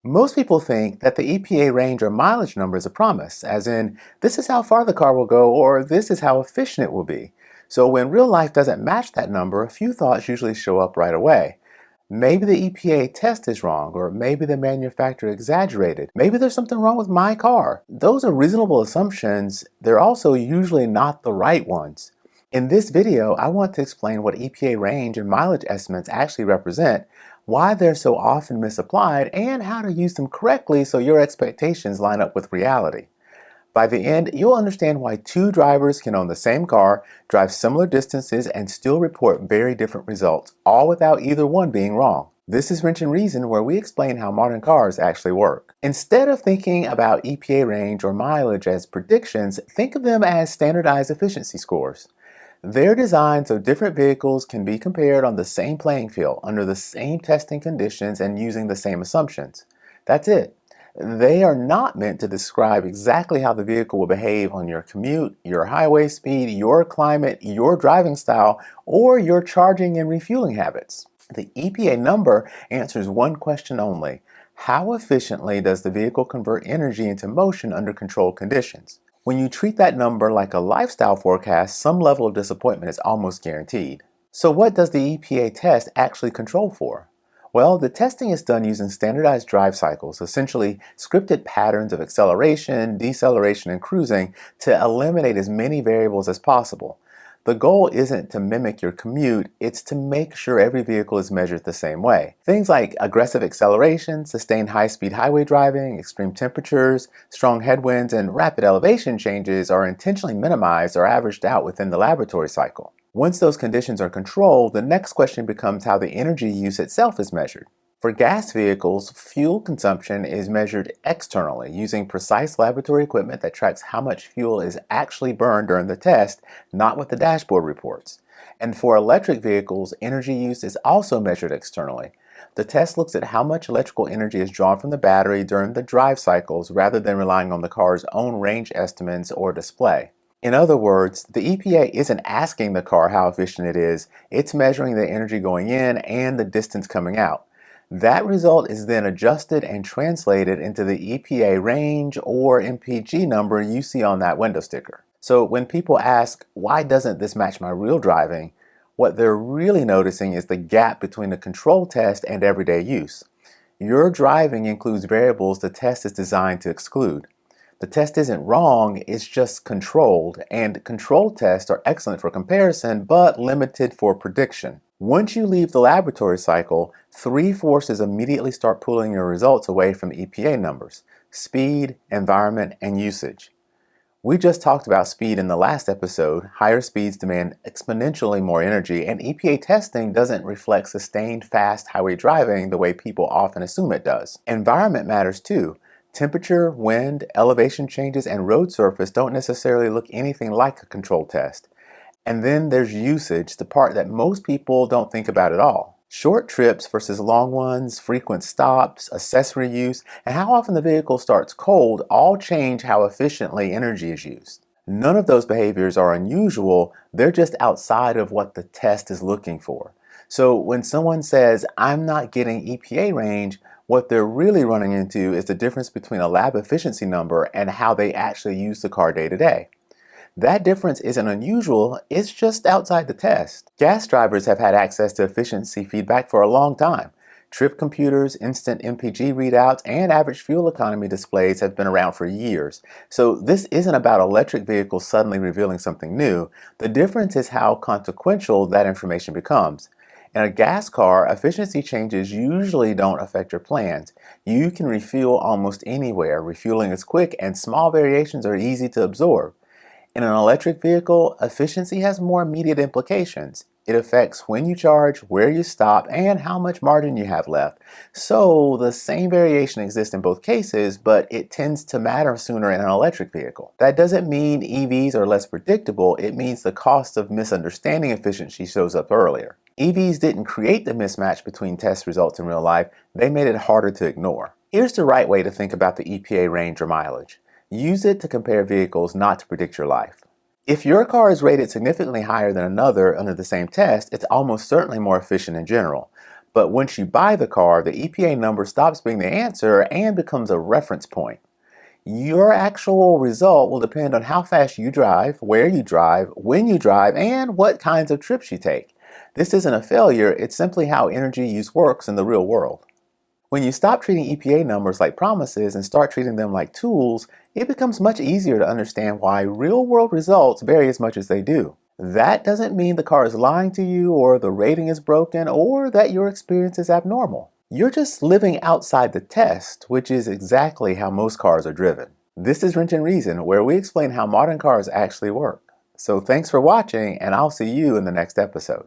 Most people think that the EPA range or mileage number is a promise, as in, this is how far the car will go or this is how efficient it will be. So when real life doesn't match that number, a few thoughts usually show up right away. Maybe the EPA test is wrong, or maybe the manufacturer exaggerated. Maybe there's something wrong with my car. Those are reasonable assumptions. They're also usually not the right ones. In this video, I want to explain what EPA range and mileage estimates actually represent, why they're so often misapplied, and how to use them correctly so your expectations line up with reality. By the end, you'll understand why two drivers can own the same car, drive similar distances, and still report very different results, all without either one being wrong. This is Wrench and Reason, where we explain how modern cars actually work. Instead of thinking about EPA range or mileage as predictions, think of them as standardized efficiency scores. They're designed so different vehicles can be compared on the same playing field, under the same testing conditions, and using the same assumptions. That's it. They are not meant to describe exactly how the vehicle will behave on your commute, your highway speed, your climate, your driving style, or your charging and refueling habits. The EPA number answers one question only: how efficiently does the vehicle convert energy into motion under controlled conditions? When you treat that number like a lifestyle forecast, some level of disappointment is almost guaranteed. So what does the EPA test actually control for? Well, the testing is done using standardized drive cycles, essentially scripted patterns of acceleration, deceleration, and cruising to eliminate as many variables as possible. The goal isn't to mimic your commute, it's to make sure every vehicle is measured the same way. Things like aggressive acceleration, sustained high-speed highway driving, extreme temperatures, strong headwinds, and rapid elevation changes are intentionally minimized or averaged out within the laboratory cycle. Once those conditions are controlled, the next question becomes how the energy use itself is measured. For gas vehicles, fuel consumption is measured externally using precise laboratory equipment that tracks how much fuel is actually burned during the test, not what the dashboard reports. And for electric vehicles, energy use is also measured externally. The test looks at how much electrical energy is drawn from the battery during the drive cycles rather than relying on the car's own range estimates or display. In other words, the EPA isn't asking the car how efficient it is, it's measuring the energy going in and the distance coming out. That result is then adjusted and translated into the EPA range or MPG number you see on that window sticker. So when people ask, why doesn't this match my real driving? What they're really noticing is the gap between the control test and everyday use. Your driving includes variables the test is designed to exclude. The test isn't wrong, it's just controlled, and controlled tests are excellent for comparison, but limited for prediction. Once you leave the laboratory cycle, three forces immediately start pulling your results away from EPA numbers: speed, environment, and usage. We just talked about speed in the last episode. Higher speeds demand exponentially more energy, and EPA testing doesn't reflect sustained fast highway driving the way people often assume it does. Environment matters too. Temperature, wind, elevation changes, and road surface don't necessarily look anything like a control test. And then there's usage, the part that most people don't think about at all. Short trips versus long ones, frequent stops, accessory use, and how often the vehicle starts cold all change how efficiently energy is used. None of those behaviors are unusual, they're just outside of what the test is looking for. So when someone says, I'm not getting EPA range, what they're really running into is the difference between a lab efficiency number and how they actually use the car day to day. That difference isn't unusual, it's just outside the test. Gas drivers have had access to efficiency feedback for a long time. Trip computers, instant MPG readouts, and average fuel economy displays have been around for years. So this isn't about electric vehicles suddenly revealing something new. The difference is how consequential that information becomes. In a gas car, efficiency changes usually don't affect your plans. You can refuel almost anywhere. Refueling is quick and small variations are easy to absorb. In an electric vehicle, efficiency has more immediate implications. It affects when you charge, where you stop, and how much margin you have left. So the same variation exists in both cases, but it tends to matter sooner in an electric vehicle. That doesn't mean EVs are less predictable, it means the cost of misunderstanding efficiency shows up earlier. EVs didn't create the mismatch between test results in real life, they made it harder to ignore. Here's the right way to think about the EPA range or mileage. Use it to compare vehicles, not to predict your life. If your car is rated significantly higher than another under the same test, it's almost certainly more efficient in general. But once you buy the car, the EPA number stops being the answer and becomes a reference point. Your actual result will depend on how fast you drive, where you drive, when you drive, and what kinds of trips you take. This isn't a failure, it's simply how energy use works in the real world. When you stop treating EPA numbers like promises and start treating them like tools, it becomes much easier to understand why real world results vary as much as they do. That doesn't mean the car is lying to you, or the rating is broken, or that your experience is abnormal. You're just living outside the test, which is exactly how most cars are driven. This is Wrench and Reason, where we explain how modern cars actually work. So thanks for watching, and I'll see you in the next episode.